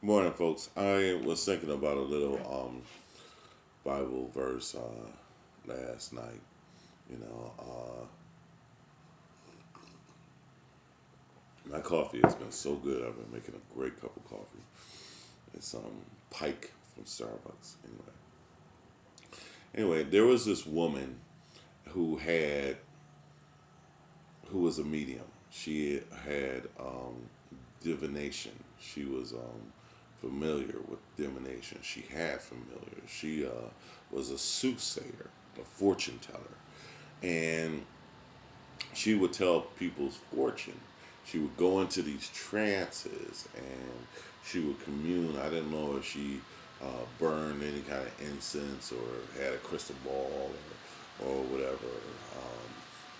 Morning, folks. I was thinking about a little Bible verse last night. You know, my coffee has been so good. I've been making a great cup of coffee. It's Pike from Starbucks. Anyway, there was this woman who had who was a medium. She had divination. She was familiar with divination. She had familiar. She was a soothsayer, a fortune teller, and she would tell people's fortune. She would go into these trances and she would commune. I didn't know if she burned any kind of incense or had a crystal ball or whatever,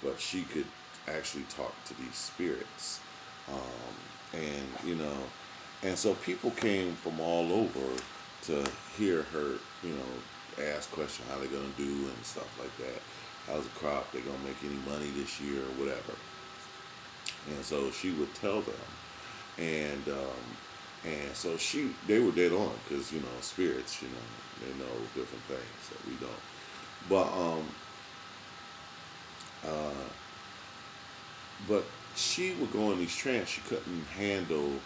but she could actually talk to these spirits. And, and so people came from all over to hear her, ask questions how they're going to do and stuff like that. How's the crop? They going to make any money this year or whatever. And so she would tell them, and so they were dead on because spirits, they know different things that we don't. But uh, but she would go in these trance. She couldn't handle.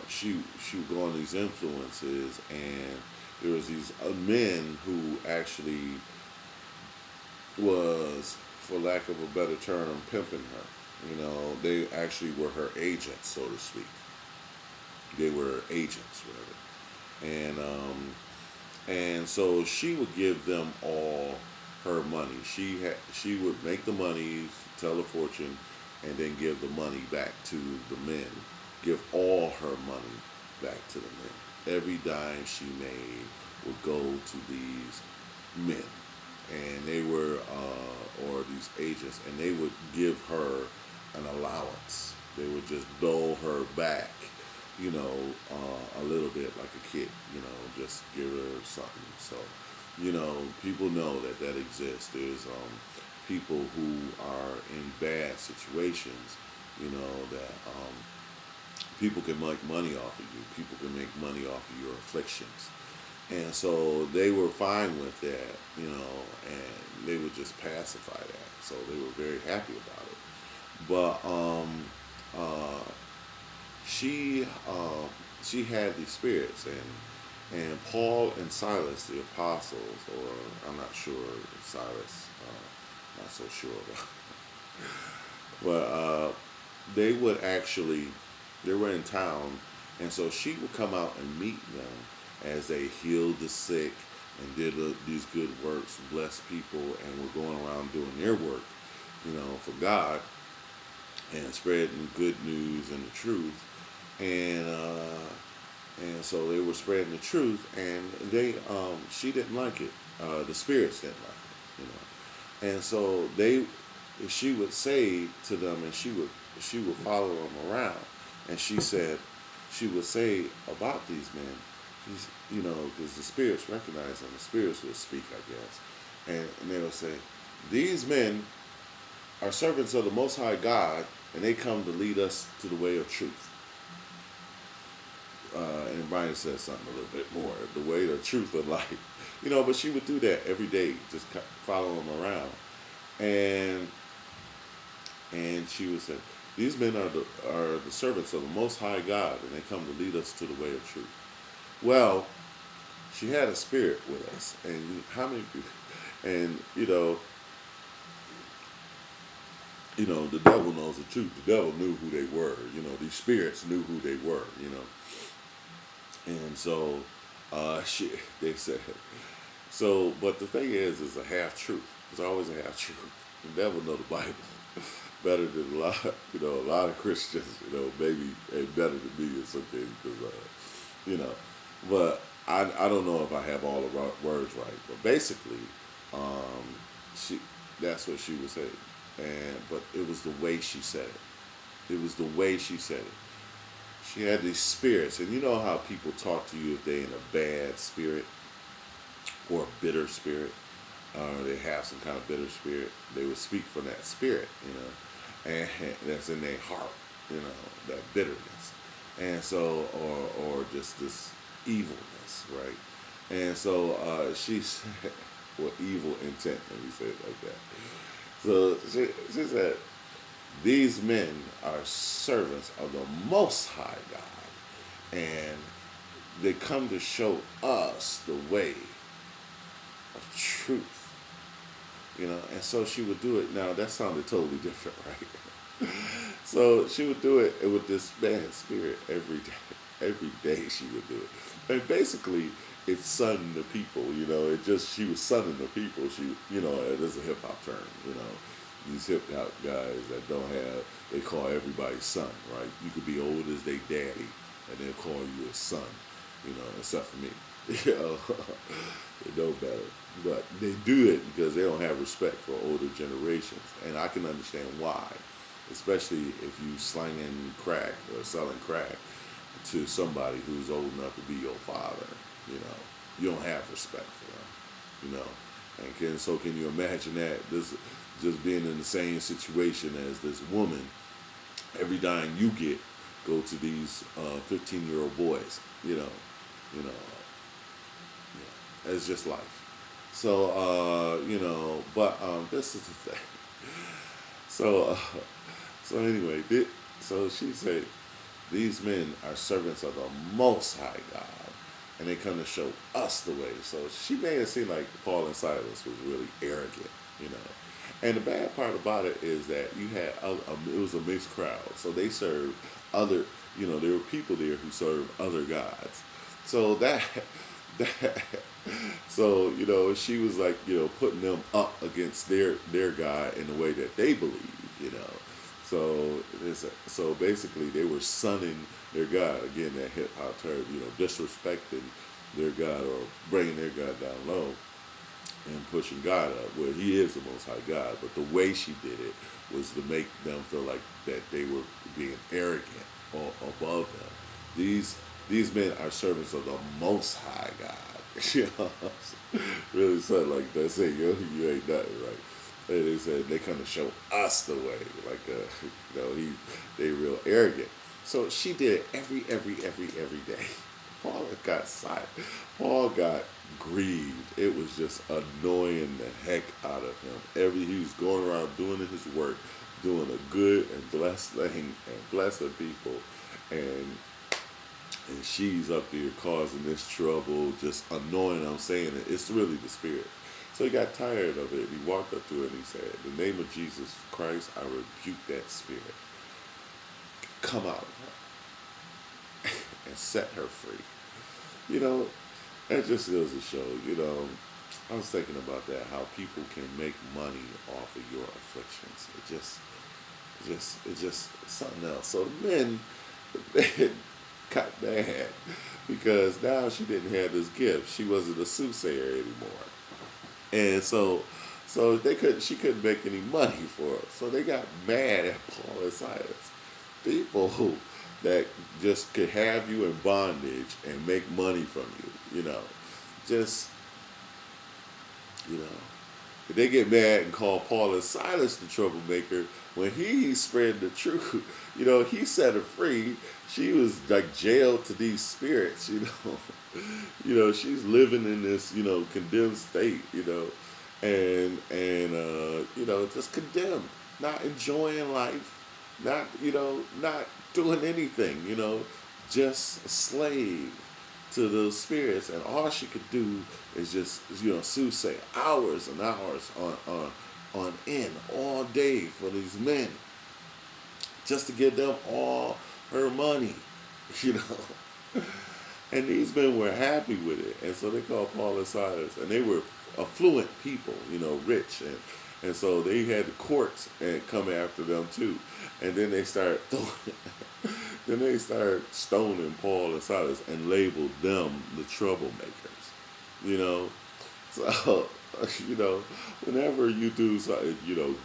She would go on these influences, and there was these men who actually was, for lack of a better term, pimping her. They actually were her agents, so to speak. They were agents, rather, and so she would give them all her money. She would make the money, tell a fortune, and then give the money back to the men. Give all her money back to the men. Every dime she made would go to these men, and they were or these agents, and they would give her an allowance. They would just dole her back, a little bit like a kid, just give her something. So, people know that exists. There's people who are in bad situations, that people can make money off of you. People can make money off of your afflictions. And so they were fine with that, and they would just pacify that. So they were very happy about it. But she she had these spirits, and Paul and Silas, the apostles, or I'm not sure Silas, not so sure about, but they would actually they were in town, and so she would come out and meet them as they healed the sick and did these good works, blessed people, and were going around doing their work, for God and spreading good news and the truth, and so they were spreading the truth, and she didn't like it. The spirits didn't like it, and so she would say to them, and she would follow them around, and she would say about these men, because the spirits recognize them, the spirits would speak, I guess, and they would say, these men are servants of the Most High God, and they come to lead us to the way of truth. And Brian says something a little bit more, the way, the truth, of life. But she would do that every day, just follow them around. And she would say, these men are the servants of the Most High God, and they come to lead us to the way of truth. Well, she had a spirit with us, and how many people, and the devil knows the truth. The devil knew who they were. These spirits knew who they were. And so, they said, so, but the thing is a half truth. There's always a half truth. The devil know the Bible better than a lot of Christians, maybe and better than me in some cases, because, but I don't know if I have all the words right, but basically, she that's what she would say, but it was the way she said it. It was the way she said it. She had these spirits, and you know how people talk to you if they're in a bad spirit or a bitter spirit, they have some kind of bitter spirit. They would speak from that spirit, and that's in their heart, that bitterness. and so or just this evilness, right? And so she said, well, evil intent. Let me say it like that. So she said, these men are servants of the Most High God, and they come to show us the way of truth. And so she would do it. Now that sounded totally different, right? So she would do it with this bad spirit every day. Every day she would do it, and basically it's sunning the people. She was sunning the people. It is a hip hop term. These hip hop guys that don't have, they call everybody son, right? You could be old as they daddy, and they'll call you a son. Except for me. They know better. But they do it because they don't have respect for older generations. And I can understand why. Especially if you slanging crack or selling crack to somebody who's old enough to be your father. You don't have respect for them. So can you imagine that? This just being in the same situation as this woman, every dime you get, go to these 15-year-old boys. You know, it's just life. So, but this is the thing. So, anyway, so she said, these men are servants of the Most High God, and they come to show us the way. So she made it seem like Paul and Silas was really arrogant. And the bad part about it is that you had, it was a mixed crowd. So they served other, there were people there who served other gods. So so she was like, putting them up against their God in the way that they believe. So basically they were sunning their God, again, that hip hop term, disrespecting their God or bringing their God down low and pushing God up, where He is the Most High God. But the way she did it was to make them feel like that they were being arrogant or above them. These men are servants of the Most High God. Really said like that, say, you ain't nothing, right? And they said they come to show us the way, like they real arrogant. So she did every day. Paul got silent. Paul got grieved. It was just annoying the heck out of him. He was going around doing his work, doing a good and blessed thing and blessing people, and she's up there causing this trouble, just annoying. I'm saying it. It's really the spirit. So he got tired of it. He walked up to her and he said, in the name of Jesus Christ, I rebuke that spirit. Come out of her and set her free. That just goes to show, I was thinking about that, how people can make money off of your afflictions. It's just something else. So the men got mad because now she didn't have this gift. She wasn't a soothsayer anymore. And so she couldn't make any money for it. So they got mad at Paul and Silas. People that just could have you in bondage and make money from you. They get mad and call Paul and Silas the troublemaker when he spread the truth. He set her free. She was like jailed to these spirits, she's living in this, condemned state, and just condemned, not enjoying life, not doing anything, just a slave to those spirits, and all she could do is just, soothsay hours and hours on end all day for these men, just to give them all her money, And these men were happy with it, and so they called Paul and Silas, and they were affluent people, rich, and so they had the courts and come after them too, and then they started stoning Paul and Silas and labeled them the troublemakers, So whenever you do something,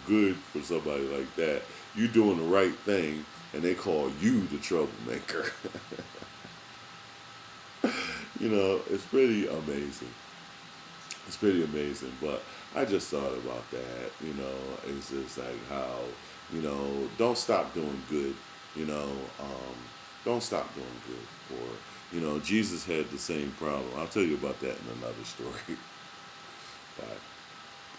good for somebody like that, you're doing the right thing, and they call you the troublemaker. It's pretty amazing. It's pretty amazing, but I just thought about that, it's just like how, don't stop doing good, don't stop doing good for her. Jesus had the same problem. I'll tell you about that in another story.